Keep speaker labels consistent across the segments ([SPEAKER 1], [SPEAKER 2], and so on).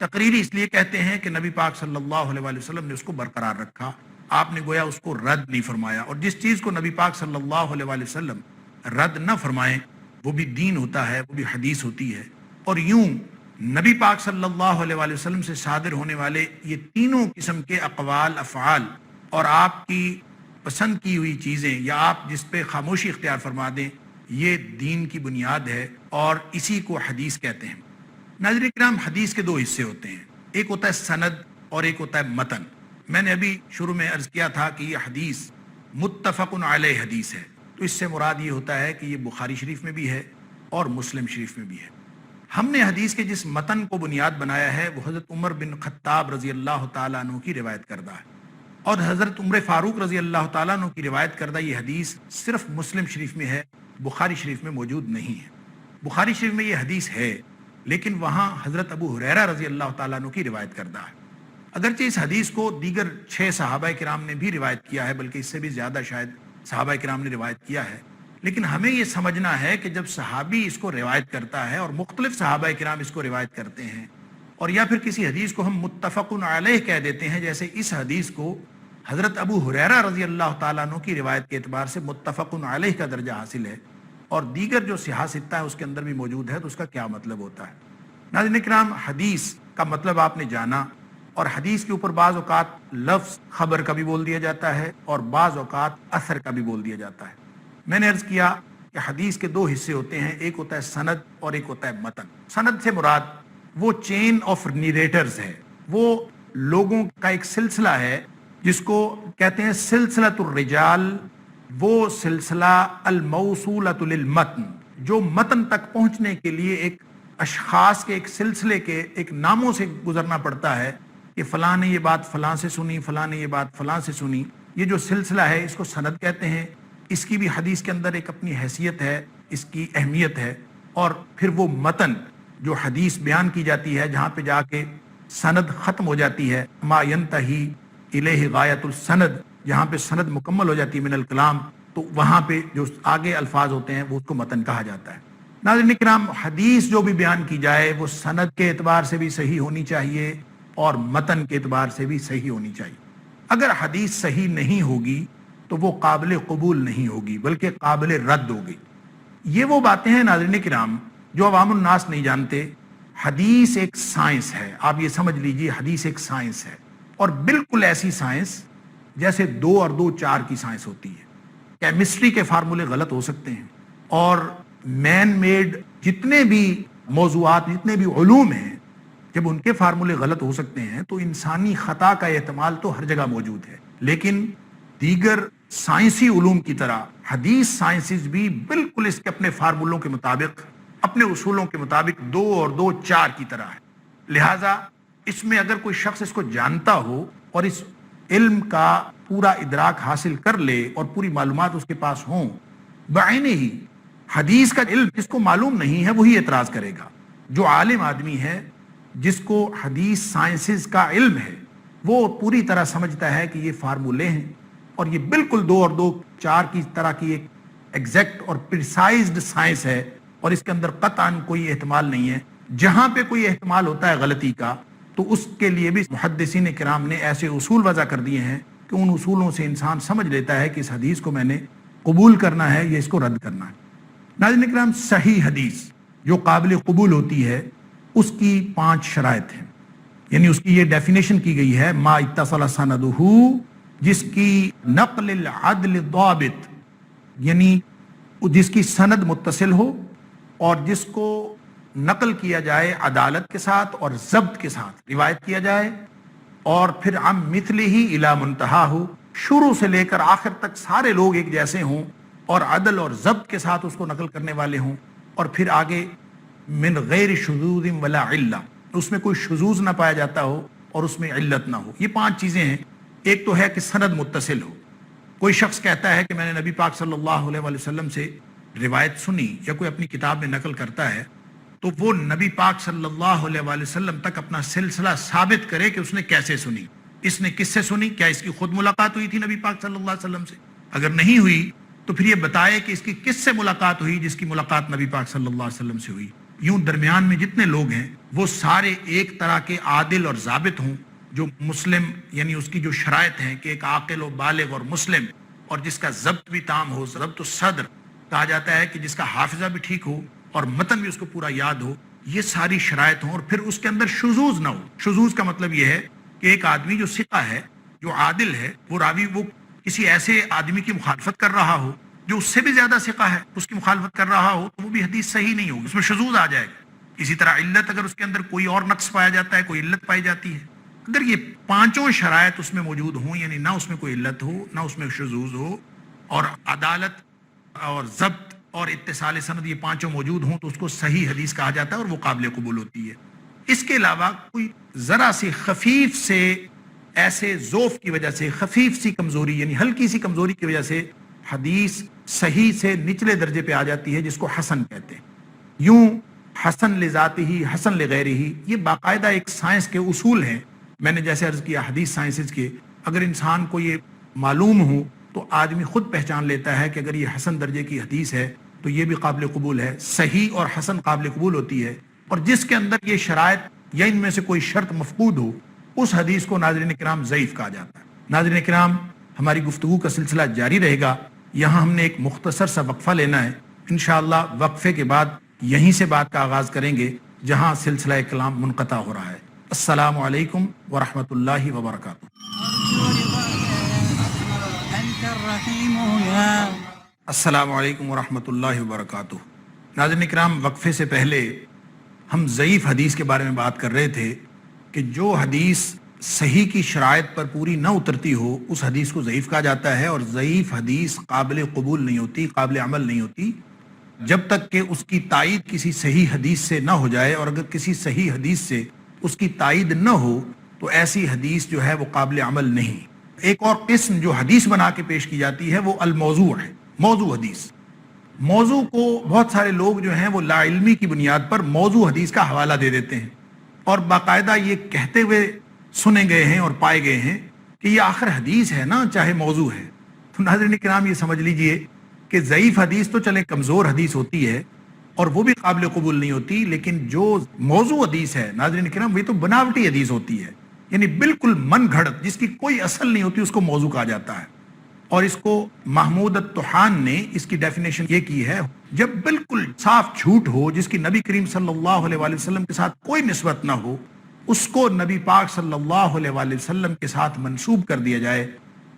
[SPEAKER 1] تقریری اس لیے کہتے ہیں کہ نبی پاک صلی اللہ علیہ وآلہ وسلم نے اس کو برقرار رکھا، آپ نے گویا اس کو رد نہیں فرمایا، اور جس چیز کو نبی پاک صلی اللہ علیہ وآلہ وسلم رد نہ فرمائیں وہ بھی دین ہوتا ہے، وہ بھی حدیث ہوتی ہے۔ اور یوں نبی پاک صلی اللہ علیہ وآلہ وسلم سے صادر ہونے والے یہ تینوں قسم کے اقوال، افعال اور آپ کی پسند کی ہوئی چیزیں یا آپ جس پہ خاموشی اختیار فرما دیں، یہ دین کی بنیاد ہے اور اسی کو حدیث کہتے ہیں۔ ناظرین کرام، حدیث کے دو حصے ہوتے ہیں، ایک ہوتا ہے سند اور ایک ہوتا ہے متن۔ میں نے ابھی شروع میں عرض کیا تھا کہ یہ حدیث متفق علیہ حدیث ہے، تو اس سے مراد یہ ہوتا ہے کہ یہ بخاری شریف میں بھی ہے اور مسلم شریف میں بھی ہے۔ ہم نے حدیث کے جس متن کو بنیاد بنایا ہے وہ حضرت عمر بن خطاب رضی اللہ تعالیٰ عنہ کی روایت کردہ ہے، اور حضرت عمر فاروق رضی اللہ تعالیٰ عنہ کی روایت کردہ یہ حدیث صرف مسلم شریف میں ہے، بخاری شریف میں موجود نہیں ہے۔ بخاری شریف میں یہ حدیث ہے لیکن وہاں حضرت ابو ہریرہ رضی اللہ تعالیٰ عنہ کی روایت کردہ ہے۔ اگرچہ اس حدیث کو دیگر 6 صحابہ کرام نے بھی روایت کیا ہے، بلکہ اس سے بھی زیادہ شاید صحابہ کرام نے روایت کیا ہے، لیکن ہمیں یہ سمجھنا ہے کہ جب صحابی اس کو روایت کرتا ہے اور مختلف صحابہ کرام اس کو روایت کرتے ہیں، اور یا پھر کسی حدیث کو ہم متفق علیہ کہہ دیتے ہیں، جیسے اس حدیث کو حضرت ابو ہریرہ رضی اللہ تعالیٰ عنہ کی روایت کے اعتبار سے متفق علیہ کا درجہ حاصل ہے، اور دیگر جو صحاح ستہ ہے اس کے اندر بھی موجود ہے، تو اس کا کیا مطلب ہوتا ہے؟ ناظرین کرام، حدیث کا مطلب آپ نے جانا، اور حدیث کے اوپر بعض اوقات لفظ خبر کا بھی بول دیا جاتا ہے اور بعض اوقات اثر کا بھی بول دیا جاتا ہے۔ میں نے عرض کیا کہ حدیث کے 2 حصے ہوتے ہیں، ایک ہوتا ہے سند اور ایک ہوتا ہے متن۔ سند سے مراد وہ چین آف نیریٹرز ہے، وہ لوگوں کا ایک سلسلہ ہے جس کو کہتے ہیں سلسلۃ الرجال، وہ سلسلہ الموصولۃ للمتن، جو متن تک پہنچنے کے لیے ایک اشخاص کے ایک سلسلے کے ایک ناموں سے گزرنا پڑتا ہے کہ فلاں نے یہ بات فلاں سے سنی، فلاں نے یہ بات فلاں سے سنی۔ یہ جو سلسلہ ہے اس کو سند کہتے ہیں۔ اس کی بھی حدیث کے اندر ایک اپنی حیثیت ہے، اس کی اہمیت ہے۔ اور پھر وہ متن جو حدیث بیان کی جاتی ہے، جہاں پہ جا کے سند ختم ہو جاتی ہے، ما ینتہی الیہ غایت السند، جہاں پہ سند مکمل ہو جاتی ہے من الکلام، تو وہاں پہ جو آگے الفاظ ہوتے ہیں وہ اس کو متن کہا جاتا ہے۔ ناظرین کرام، حدیث جو بھی بیان کی جائے وہ سند کے اعتبار سے بھی صحیح ہونی چاہیے اور متن کے اعتبار سے بھی صحیح ہونی چاہیے۔ اگر حدیث صحیح نہیں ہوگی تو وہ قابل قبول نہیں ہوگی بلکہ قابل رد ہوگی۔ یہ وہ باتیں ہیں ناظرین کرام جو عوام الناس نہیں جانتے۔ حدیث ایک سائنس ہے، آپ یہ سمجھ لیجئے، حدیث ایک سائنس ہے، اور بالکل ایسی سائنس جیسے 2 اور 2 4 کی سائنس ہوتی ہے۔ کیمسٹری کے فارمولے غلط ہو سکتے ہیں، اور مین میڈ جتنے بھی موضوعات، جتنے بھی علوم ہیں، جب ان کے فارمولے غلط ہو سکتے ہیں تو انسانی خطا کا احتمال تو ہر جگہ موجود ہے، لیکن دیگر سائنسی علوم کی طرح حدیث سائنسز بھی بالکل اس کے اپنے فارمولوں کے مطابق، اپنے اصولوں کے مطابق 2 اور 2 4 کی طرح ہے۔ لہٰذا اس میں اگر کوئی شخص اس کو جانتا ہو اور اس علم کا پورا ادراک حاصل کر لے اور پوری معلومات اس کے پاس ہوں، بعینہ ہی حدیث کا علم جس کو معلوم نہیں ہے وہی اعتراض کرے گا۔ جو عالم آدمی ہے، جس کو حدیث سائنسز کا علم ہے، وہ پوری طرح سمجھتا ہے کہ یہ فارمولے ہیں اور یہ بالکل 2 اور 2 4 کی طرح کی ایک ایگزیکٹ اور پریسائزڈ سائنس ہے، اور اس کے اندر قطعاً کوئی احتمال نہیں ہے۔ جہاں پہ کوئی احتمال ہوتا ہے غلطی کا تو اس کے لیے بھی محدثین کرام نے ایسے اصول وضع کر دیے ہیں کہ ان اصولوں سے انسان سمجھ لیتا ہے کہ اس حدیث کو میں نے قبول کرنا ہے یا اس کو رد کرنا ہے۔ ناظرین کرام، صحیح حدیث جو قابل قبول ہوتی ہے اس کی 5 شرائط ہیں، یعنی اس کی یہ ڈیفینیشن کی گئی ہے، ما اتصل سندہ، جس کی نقل العدل ضابط، یعنی جس کی سند متصل ہو اور جس کو نقل کیا جائے عدالت کے ساتھ اور ضبط کے ساتھ روایت کیا جائے، اور پھر عن مثلہ الی منتہا ہو، شروع سے لے کر آخر تک سارے لوگ ایک جیسے ہوں اور عدل اور ضبط کے ساتھ اس کو نقل کرنے والے ہوں، اور پھر آگے من غیر شذوذ ولا علہ، اس میں کوئی شذوذ نہ پایا جاتا ہو اور اس میں علت نہ ہو۔ یہ 5 چیزیں ہیں۔ ایک تو ہے کہ سند متصل ہو، کوئی شخص کہتا ہے کہ میں نے نبی پاک صلی اللہ علیہ وآلہ وسلم سے روایت سنی، یا کوئی اپنی کتاب میں نقل کرتا ہے تو وہ نبی پاک صلی اللہ علیہ وآلہ وسلم تک اپنا سلسلہ ثابت کرے کہ اس نے کیسے سنی، اس نے کس سے سنی، کیا اس کی خود ملاقات ہوئی تھی نبی پاک صلی اللہ علیہ وسلم سے؟ اگر نہیں ہوئی تو پھر یہ بتائے کہ اس کی کس سے ملاقات ہوئی جس کی ملاقات نبی پاک صلی اللہ علیہ وسلم سے ہوئی۔ یوں درمیان میں جتنے لوگ ہیں وہ سارے ایک طرح کے عادل اور ضابط ہوں، جو مسلم یعنی اس کی جو شرائط ہیں کہ ایک عاقل و بالغ اور مسلم، اور جس کا ضبط بھی تام ہو، ضبط الصدر کہا جاتا ہے کہ جس کا حافظہ بھی ٹھیک ہو اور متن بھی اس کو پورا یاد ہو، یہ ساری شرائط ہوں، اور پھر اس کے اندر شذوذ نہ ہو۔ شذوذ کا مطلب یہ ہے کہ ایک آدمی جو ثقہ ہے، جو عادل ہے، وہ راوی وہ کسی ایسے آدمی کی مخالفت کر رہا ہو جو اس سے بھی زیادہ ثقہ ہے، اس کی مخالفت کر رہا ہو، تو وہ بھی حدیث صحیح نہیں ہوگی، اس میں شذوذ آ جائے گا۔ اسی طرح علت، اگر اس کے اندر کوئی اور نقص پایا جاتا ہے، کوئی علت پائی جاتی ہے، اگر یہ پانچوں شرائط اس میں موجود ہوں، یعنی نہ اس میں کوئی علت ہو، نہ اس میں شذوذ ہو، اور عدالت اور ضبط اور اتصال سند یہ پانچوں موجود ہوں، تو اس کو صحیح حدیث کہا جاتا ہے اور وہ قابل قبول ہوتی ہے۔ اس کے علاوہ کوئی ذرا سی خفیف سے ایسے ذوف کی وجہ سے، خفیف سی کمزوری یعنی ہلکی سی کمزوری کی وجہ سے حدیث صحیح سے نچلے درجے پہ آ جاتی ہے، جس کو حسن کہتے ہیں۔ یوں حسن لذاتہ، حسن لغیرہ، یہ باقاعدہ ایک سائنس کے اصول ہیں۔ میں نے جیسے عرض کیا حدیث سائنسز کے، اگر انسان کو یہ معلوم ہو تو آدمی خود پہچان لیتا ہے کہ اگر یہ حسن درجے کی حدیث ہے تو یہ بھی قابل قبول ہے۔ صحیح اور حسن قابل قبول ہوتی ہے، اور جس کے اندر یہ شرائط یا ان میں سے کوئی شرط مفقود ہو، اس حدیث کو ناظرین کرام ضعیف کہا جاتا ہے۔ ناظرین کرام، ہماری گفتگو کا سلسلہ جاری رہے گا۔ یہاں ہم نے ایک مختصر سا وقفہ لینا ہے، انشاءاللہ وقفے کے بعد یہیں سے بات کا آغاز کریں گے جہاں سلسلہ کلام منقطع ہو رہا ہے۔ السلام علیکم ورحمۃ اللہ وبرکاتہ۔ السلام علیکم ورحمۃ اللہ وبرکاتہ۔ ناظرین کرام، وقفے سے پہلے ہم ضعیف حدیث کے بارے میں بات کر رہے تھے کہ جو حدیث صحیح کی شرائط پر پوری نہ اترتی ہو، اس حدیث کو ضعیف کہا جاتا ہے، اور ضعیف حدیث قابل قبول نہیں ہوتی، قابل عمل نہیں ہوتی جب تک کہ اس کی تائید کسی صحیح حدیث سے نہ ہو جائے، اور اگر کسی صحیح حدیث سے اس کی تائید نہ ہو تو ایسی حدیث جو ہے وہ قابل عمل نہیں۔ ایک اور قسم جو حدیث بنا کے پیش کی جاتی ہے وہ الموضوع ہے، موضوع حدیث۔ موضوع کو بہت سارے لوگ جو ہیں وہ لا علمی کی بنیاد پر موضوع حدیث کا حوالہ دے دیتے ہیں، اور باقاعدہ یہ کہتے ہوئے سنے گئے ہیں اور پائے گئے ہیں کہ یہ آخر حدیث ہے نا، چاہے موضوع ہے۔ تو ناظرین کرام، یہ سمجھ لیجئے کہ ضعیف حدیث تو چلے کمزور حدیث ہوتی ہے اور وہ بھی قابل قبول نہیں ہوتی، لیکن جو موضوع حدیث ہے ناظرین کرام، وہ تو بناوٹی حدیث ہوتی ہے، یعنی بالکل من گھڑت، جس کی کوئی اصل نہیں ہوتی، اس کو موضوع کہا جاتا ہے۔ اور اس کو محمود الطحان نے اس کی ڈیفینیشن یہ کی ہے، جب بالکل صاف جھوٹ ہو، جس کی نبی کریم صلی اللہ علیہ وآلہ وسلم کے ساتھ کوئی نسبت نہ ہو، اس کو نبی پاک صلی اللہ علیہ وآلہ وسلم کے ساتھ منسوب کر دیا جائے،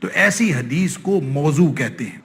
[SPEAKER 1] تو ایسی حدیث کو موضوع کہتے ہیں۔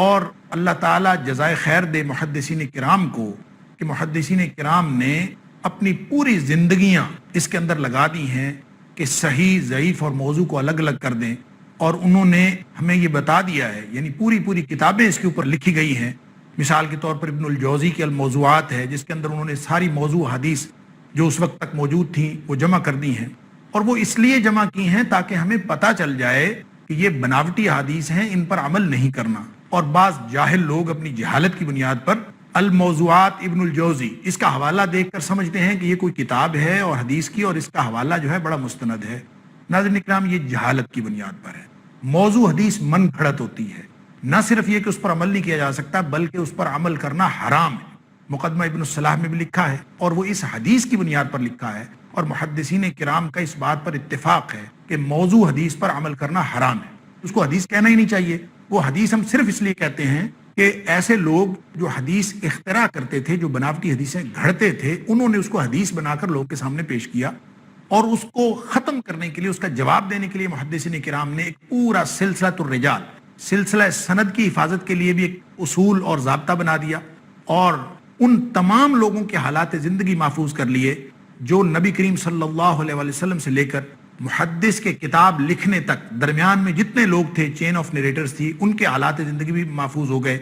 [SPEAKER 1] اور اللہ تعالیٰ جزائے خیر دے محدثین کرام کو کہ محدثین کرام نے اپنی پوری زندگیاں اس کے اندر لگا دی ہیں کہ صحیح، ضعیف اور موضوع کو الگ الگ کر دیں، اور انہوں نے ہمیں یہ بتا دیا ہے، یعنی پوری کتابیں اس کے اوپر لکھی گئی ہیں۔ مثال کے طور پر ابن الجوزی کے الموضوعات ہے، جس کے اندر انہوں نے ساری موضوع حدیث جو اس وقت تک موجود تھیں وہ جمع کر دی ہیں، اور وہ اس لیے جمع کی ہیں تاکہ ہمیں پتہ چل جائے کہ یہ بناوٹی حدیث ہیں، ان پر عمل نہیں کرنا۔ اور بعض جاہل لوگ اپنی جہالت کی بنیاد پر الموضوعات ابن الجوزی اس کا حوالہ دیکھ کر سمجھتے ہیں کہ یہ کوئی کتاب ہے اور حدیث کی، اور اس کا حوالہ جو ہے بڑا مستند ہے۔ ناظرین کرام، یہ جہالت کی بنیاد پر ہے۔ موضوع حدیث من گھڑت ہوتی ہے، نہ صرف یہ کہ اس پر عمل نہیں کیا جا سکتا، بلکہ اس پر عمل کرنا حرام ہے۔ مقدمہ ابن الصلاح میں بھی لکھا ہے، اور وہ اس حدیث کی بنیاد پر لکھا ہے، اور محدثین کرام کا اس بات پر اتفاق ہے کہ موضوع حدیث پر عمل کرنا حرام ہے، اس کو حدیث کہنا ہی نہیں چاہیے۔ وہ حدیث ہم صرف اس لیے کہتے ہیں کہ ایسے لوگ جو حدیث اختراع کرتے تھے، جو بناوٹی حدیثیں گھڑتے تھے، انہوں نے اس کو حدیث بنا کر لوگوں کے سامنے پیش کیا، اور اس کو ختم کرنے کے لیے، اس کا جواب دینے کے لیے محدثین کرام نے ایک پورا سلسلہ الرجال، سلسلہ سند کی حفاظت کے لیے بھی ایک اصول اور ضابطہ بنا دیا، اور ان تمام لوگوں کے حالات زندگی محفوظ کر لیے جو نبی کریم صلی اللہ علیہ وآلہ وسلم سے لے کر محدث کے کتاب لکھنے تک درمیان میں جتنے لوگ تھے، چین آف نیریٹرز تھی، ان کے حالات زندگی بھی محفوظ ہو گئے،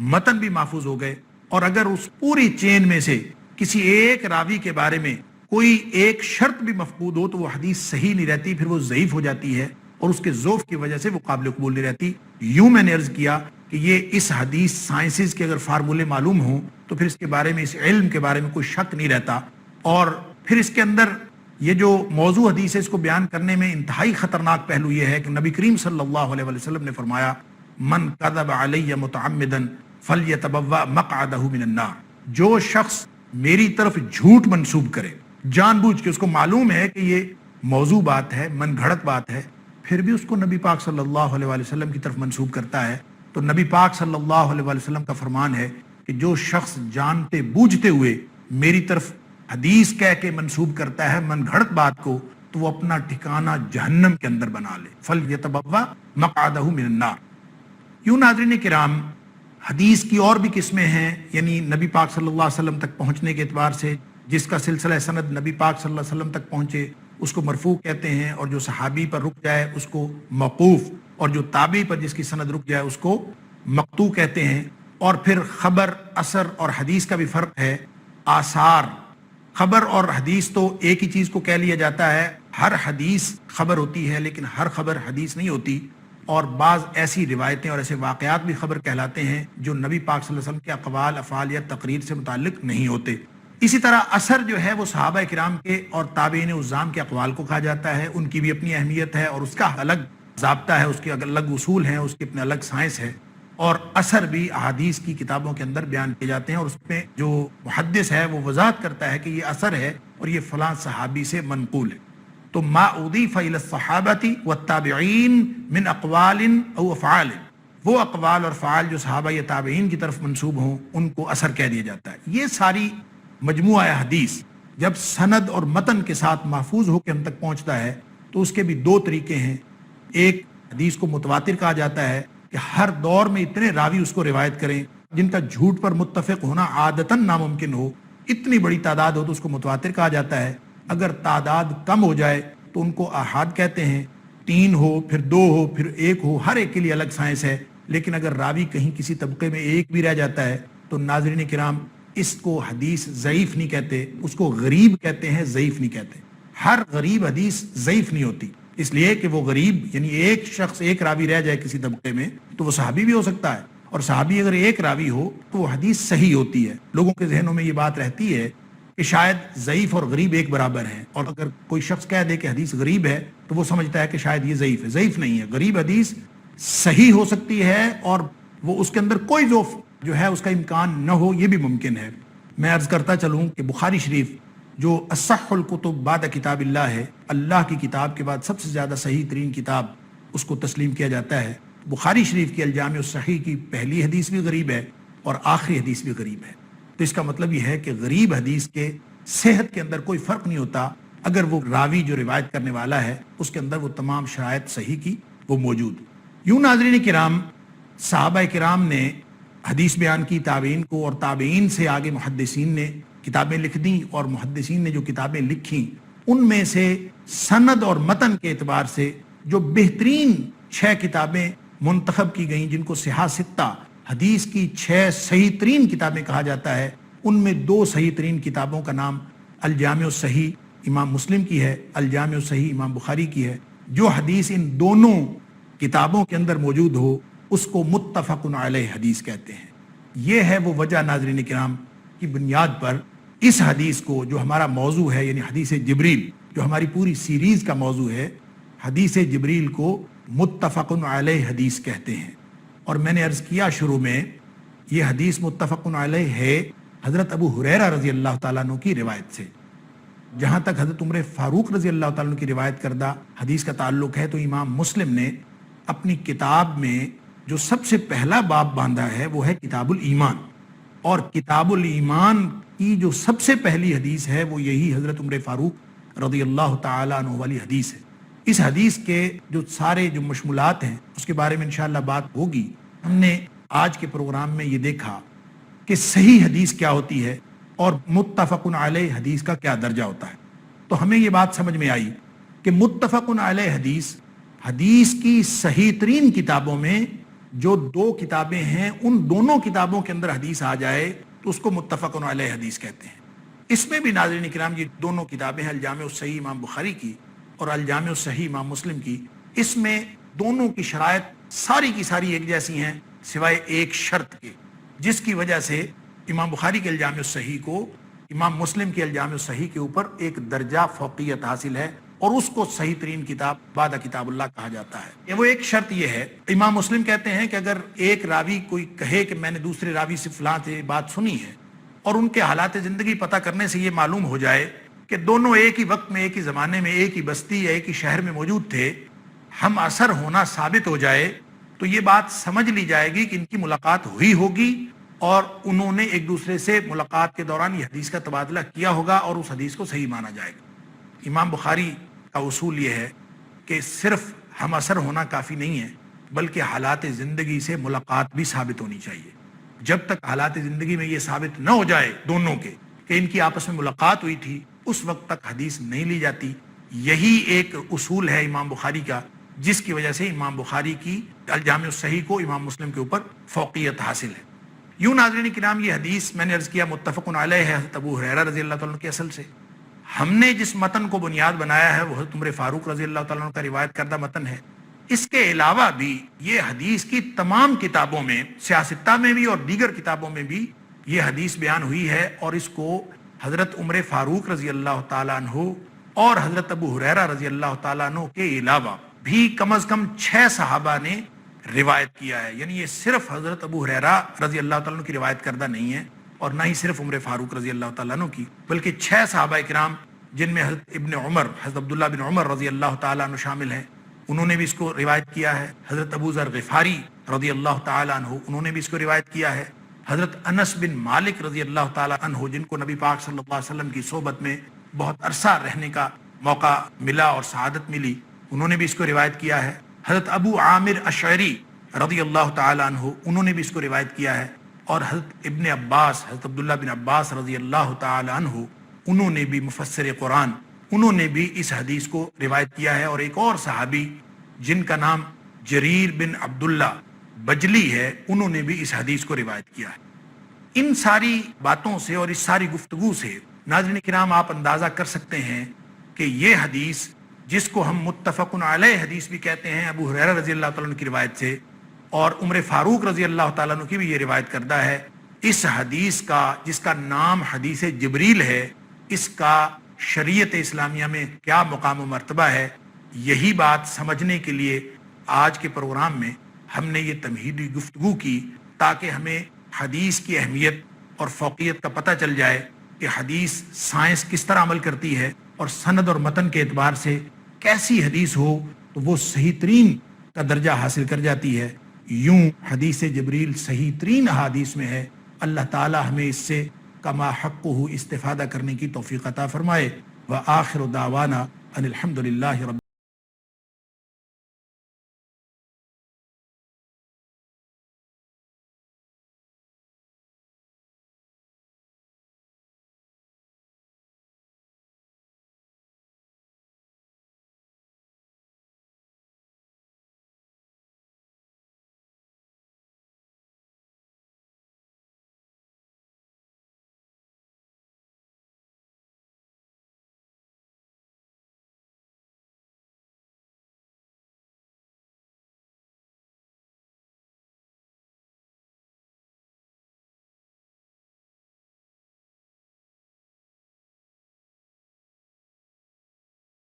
[SPEAKER 1] متن بھی محفوظ ہو گئے۔ اور اگر اس پوری چین میں سے کسی ایک راوی کے بارے میں کوئی ایک شرط بھی مفقود ہو تو وہ حدیث صحیح نہیں رہتی، پھر وہ ضعیف ہو جاتی ہے، اور اس کے ضعف کی وجہ سے وہ قابل قبول نہیں رہتی۔ یوں میں نے عرض کیا کہ یہ اس حدیث سائنسز کے اگر فارمولے معلوم ہوں تو پھر اس کے بارے میں، اس علم کے بارے میں کوئی شک نہیں رہتا۔ اور پھر اس کے اندر یہ جو موضوع حدیث ہے، اس کو بیان کرنے میں انتہائی خطرناک پہلو یہ ہے کہ نبی کریم صلی اللہ علیہ وسلم نے فرمایا، من کذب علی متعمدا فلیتبوأ مقعدہ من النار، جو شخص میری طرف جھوٹ منسوب کرے جان بوجھ کے، اس کو معلوم ہے کہ یہ موضوع بات ہے، من گھڑت بات ہے، پھر بھی اس کو نبی پاک صلی اللہ علیہ وآلہ وسلم کی طرف منسوب کرتا ہے، تو نبی پاک صلی اللہ علیہ وآلہ وسلم کا فرمان ہے کہ جو شخص جانتے بوجھتے ہوئے میری طرف حدیث کہہ کے منسوب کرتا ہے من گھڑت بات کو، تو وہ اپنا ٹھکانہ جہنم کے اندر بنا لے، فَلْيَتَبَوَّأْ مَقْعَدَهُ مِنَ النَّارِ۔ یوں ناظرین کرام، حدیث کی اور بھی قسمیں ہیں، یعنی نبی پاک صلی اللہ علیہ وسلم تک پہنچنے کے اعتبار سے جس کا سلسلہ سند نبی پاک صلی اللہ علیہ وسلم تک پہنچے اس کو مرفوع کہتے ہیں، اور جو صحابی پر رک جائے اس کو موقوف، اور جو تابعی پر جس کی سند رک جائے اس کو مقطوع کہتے ہیں۔ اور پھر خبر، اثر اور حدیث کا بھی فرق ہے۔ آثار، خبر اور حدیث تو ایک ہی چیز کو کہہ لیا جاتا ہے، ہر حدیث خبر ہوتی ہے لیکن ہر خبر حدیث نہیں ہوتی، اور بعض ایسی روایتیں اور ایسے واقعات بھی خبر کہلاتے ہیں جو نبی پاک صلی اللہ علیہ وسلم کے اقوال، افعال یا تقریر سے متعلق نہیں ہوتے۔ اسی طرح اثر جو ہے وہ صحابہ کرام کے اور تابعین عظام کے اقوال کو کہا جاتا ہے، ان کی بھی اپنی اہمیت ہے اور اس کا الگ ضابطہ ہے، اس کے الگ اصول ہیں، اس کی اپنے الگ سائنس ہے۔ اور اثر بھی احادیث کی کتابوں کے اندر بیان کیے جاتے ہیں، اور اس میں جو محدث ہے وہ وضاحت کرتا ہے کہ یہ اثر ہے اور یہ فلاں صحابی سے منقول ہے۔ تو ما اضیف الی الصحابۃ والتابعین من اقوال او افعال، وہ اقوال اور فعال جو صحابہ یا تابعین کی طرف منسوب ہوں ان کو اثر کہہ دیا جاتا ہے۔ یہ ساری مجموعہ حدیث جب سند اور متن کے ساتھ محفوظ ہو کے ہم تک پہنچتا ہے تو اس کے بھی دو طریقے ہیں۔ ایک، حدیث کو متواتر کہا جاتا ہے کہ ہر دور میں اتنے راوی اس کو روایت کریں جن کا جھوٹ پر متفق ہونا عادتاً ناممکن ہو، اتنی بڑی تعداد ہو تو اس کو متواتر کہا جاتا ہے۔ اگر تعداد کم ہو جائے تو ان کو آحاد کہتے ہیں، 3 ہو پھر 2 ہو پھر 1 ہو، ہر ایک کے لیے الگ سائنس ہے۔ لیکن اگر راوی کہیں کسی طبقے میں ایک بھی رہ جاتا ہے تو ناظرین کرام اس کو حدیث ضعیف نہیں کہتے، اس کو غریب کہتے ہیں، ضعیف نہیں کہتے۔ ہر غریب حدیث ضعیف نہیں ہوتی، اس لیے کہ وہ غریب یعنی ایک شخص، ایک راوی رہ جائے کسی طبقے میں تو وہ صحابی بھی ہو سکتا ہے، اور صحابی اگر ایک راوی ہو تو وہ حدیث صحیح ہوتی ہے۔ لوگوں کے ذہنوں میں یہ بات رہتی ہے کہ شاید ضعیف اور غریب ایک برابر ہیں، اور اگر کوئی شخص کہہ دے کہ حدیث غریب ہے تو وہ سمجھتا ہے کہ شاید یہ ضعیف ہے۔ ضعیف نہیں ہے، غریب حدیث صحیح ہو سکتی ہے، اور وہ اس کے اندر کوئی جو ہے اس کا امکان نہ ہو، یہ بھی ممکن ہے۔ میں عرض کرتا چلوں کہ بخاری شریف جو اصح الکتب بعد کتاب اللہ ہے، اللہ کی کتاب کے بعد سب سے زیادہ صحیح ترین کتاب اس کو تسلیم کیا جاتا ہے۔ بخاری شریف کی الجامع الصحیح کی پہلی حدیث بھی غریب ہے اور آخری حدیث بھی غریب ہے۔ تو اس کا مطلب یہ ہے کہ غریب حدیث کے صحت کے اندر کوئی فرق نہیں ہوتا اگر وہ راوی جو روایت کرنے والا ہے اس کے اندر وہ تمام شرائط صحیح کی وہ موجود۔ یوں ناظرین کرام، صحابہ کرام نے حدیث بیان کی تابعین کو، اور تابعین سے آگے محدثین نے کتابیں لکھ دیں، اور محدثین نے جو کتابیں لکھیں ان میں سے سند اور متن کے اعتبار سے جو بہترین 6 کتابیں منتخب کی گئیں جن کو صحاح ستہ، حدیث کی 6 صحیح ترین کتابیں کہا جاتا ہے، ان میں 2 صحیح ترین کتابوں کا نام الجامع الصحیح امام مسلم کی ہے، الجامع الصحیح امام بخاری کی ہے۔ جو حدیث ان دونوں کتابوں کے اندر موجود ہو اس کو متفق علیہ حدیث کہتے ہیں۔ یہ ہے وہ وجہ ناظرین کرام کی بنیاد پر اس حدیث کو جو ہمارا موضوع ہے، یعنی حدیث جبریل جو ہماری پوری سیریز کا موضوع ہے، حدیث جبریل کو متفق علیہ حدیث کہتے ہیں۔ اور میں نے عرض کیا شروع میں، یہ حدیث متفق علیہ ہے حضرت ابو ہریرہ رضی اللہ تعالیٰ عنہ کی روایت سے۔ جہاں تک حضرت عمر فاروق رضی اللہ تعالیٰ عنہ کی روایت کردہ حدیث کا تعلق ہے تو امام مسلم نے اپنی کتاب میں جو سب سے پہلا باب باندھا ہے وہ ہے کتاب الایمان، اور کتاب الایمان کی جو سب سے پہلی حدیث ہے وہ یہی حضرت عمر فاروق رضی اللہ تعالیٰ عنہ والی حدیث ہے۔ اس حدیث کے جو سارے جو مشمولات ہیں اس کے بارے میں انشاءاللہ بات ہوگی۔ ہم نے آج کے پروگرام میں یہ دیکھا کہ صحیح حدیث کیا ہوتی ہے اور متفق علیہ حدیث کا کیا درجہ ہوتا ہے۔ تو ہمیں یہ بات سمجھ میں آئی کہ متفق علیہ حدیث، حدیث کی صحیح ترین کتابوں میں جو 2 کتابیں ہیں ان دونوں کتابوں کے اندر حدیث آ جائے تو اس کو متفق علیہ حدیث کہتے ہیں۔ اس میں بھی ناظرین کرام یہ دونوں کتابیں ہیں، الجامع الصحیح امام بخاری کی اور الجامع الصحیح امام مسلم کی، اس میں دونوں کی شرائط ساری کی ساری ایک جیسی ہیں سوائے ایک شرط کے، جس کی وجہ سے امام بخاری کے الجامع الصحیح کو امام مسلم کے الجامع الصحیح کے اوپر ایک درجہ فوقیت حاصل ہے، اور اس کو صحیح ترین کتاب بعد کتاب اللہ کہا جاتا ہے۔ یہ وہ ایک شرط یہ ہے، امام مسلم کہتے ہیں کہ اگر ایک راوی کوئی کہے کہ میں نے دوسرے راوی سے فلاں سے بات سنی ہے اور ان کے حالات زندگی پتہ کرنے سے یہ معلوم ہو جائے کہ دونوں ایک ہی وقت میں، ایک ہی زمانے میں، ایک ہی بستی یا ایک ہی شہر میں موجود تھے، ہم اثر ہونا ثابت ہو جائے، تو یہ بات سمجھ لی جائے گی کہ ان کی ملاقات ہوئی ہوگی اور انہوں نے ایک دوسرے سے ملاقات کے دوران یہ حدیث کا تبادلہ کیا ہوگا اور اس حدیث کو صحیح مانا جائے گا۔ امام بخاری کا اصول یہ ہے کہ صرف ہم اثر ہونا کافی نہیں ہے، بلکہ حالات زندگی سے ملاقات بھی ثابت ہونی چاہیے۔ جب تک حالات زندگی میں یہ ثابت نہ ہو جائے دونوں کے کہ ان کی آپس میں ملاقات ہوئی تھی، اس وقت تک حدیث نہیں لی جاتی۔ یہی ایک اصول ہے امام بخاری کا، جس کی وجہ سے امام بخاری کی الجامع الصحیح کو امام مسلم کے اوپر فوقیت حاصل ہے۔ یوں ناظرین کرام، یہ حدیث میں نے عرض کیا متفق علیہ ہے حضرت ابو ہریرہ رضی اللہ تعالیٰ عنہ کے اصل سے۔ ہم نے جس متن کو بنیاد بنایا ہے وہ حضرت عمر فاروق رضی اللہ تعالیٰ عنہ کا روایت کردہ متن ہے۔ اس کے علاوہ بھی یہ حدیث کی تمام کتابوں میں، سیاستہ میں بھی اور دیگر کتابوں میں بھی یہ حدیث بیان ہوئی ہے، اور اس کو حضرت عمر فاروق رضی اللہ تعالیٰ عنہ اور حضرت ابو ہریرہ رضی اللہ تعالیٰ عنہ کے علاوہ بھی کم از کم 6 صحابہ نے روایت کیا ہے۔ یعنی یہ صرف حضرت ابو ہریرہ رضی اللہ تعالیٰ عنہ کی روایت کردہ نہیں ہے، اور نہ ہی صرف عمر فاروق رضی اللہ تعالیٰ عنہ کی، بلکہ 6 صحابہ کرام جن میں حضرت ابن عمر، حضرت عبداللہ بن عمر رضی اللہ تعالیٰ عنہ شامل ہیں، انہوں نے بھی اس کو روایت کیا ہے۔ حضرت ابو ذر غفاری رضی اللہ تعالیٰ عنہ، انہوں نے بھی اس کو روایت کیا ہے۔ حضرت انس بن مالک رضی اللہ تعالیٰ عنہ، جن کو نبی پاک صلی اللہ علیہ وسلم کی صحبت میں بہت عرصہ رہنے کا موقع ملا اور سعادت ملی، انہوں نے بھی اس کو روایت کیا ہے۔ حضرت ابو عامر اشعری رضی اللہ تعالیٰ عنہ، انہوں نے بھی اس کو روایت کیا ہے۔ اور حضرت ابن عباس، حضرت عبداللہ بن عباس رضی اللہ تعالیٰ عنہ، انہوں نے بھی مفسر قرآن، انہوں نے بھی اس حدیث کو روایت کیا ہے۔ اور ایک اور صحابی جن کا نام جریر بن عبداللہ بجلی ہے، انہوں نے بھی اس حدیث کو روایت کیا ہے۔ ان ساری باتوں سے اور اس ساری گفتگو سے ناظرین کرام آپ اندازہ کر سکتے ہیں کہ یہ حدیث، جس کو ہم متفق علیہ حدیث بھی کہتے ہیں ابو ہریرہ رضی اللہ تعالیٰ عنہ کی روایت سے، اور عمر فاروق رضی اللہ تعالیٰ عنہ کی بھی یہ روایت کردہ ہے، اس حدیث کا، جس کا نام حدیث جبریل ہے، اس کا شریعت اسلامیہ میں کیا مقام و مرتبہ ہے، یہی بات سمجھنے کے لیے آج کے پروگرام میں ہم نے یہ تمہیدی گفتگو کی، تاکہ ہمیں حدیث کی اہمیت اور فوقیت کا پتہ چل جائے کہ حدیث سائنس کس طرح عمل کرتی ہے، اور سند اور متن کے اعتبار سے کیسی حدیث ہو تو وہ صحیح ترین کا درجہ حاصل کر جاتی ہے۔ یوں حدیث جبریل صحیح ترین احادیث میں ہے۔ اللہ تعالی ہمیں اس سے کما حقہ استفادہ کرنے کی توفیق عطا فرمائے۔ وآخر دعوانا ان الحمد للہ رب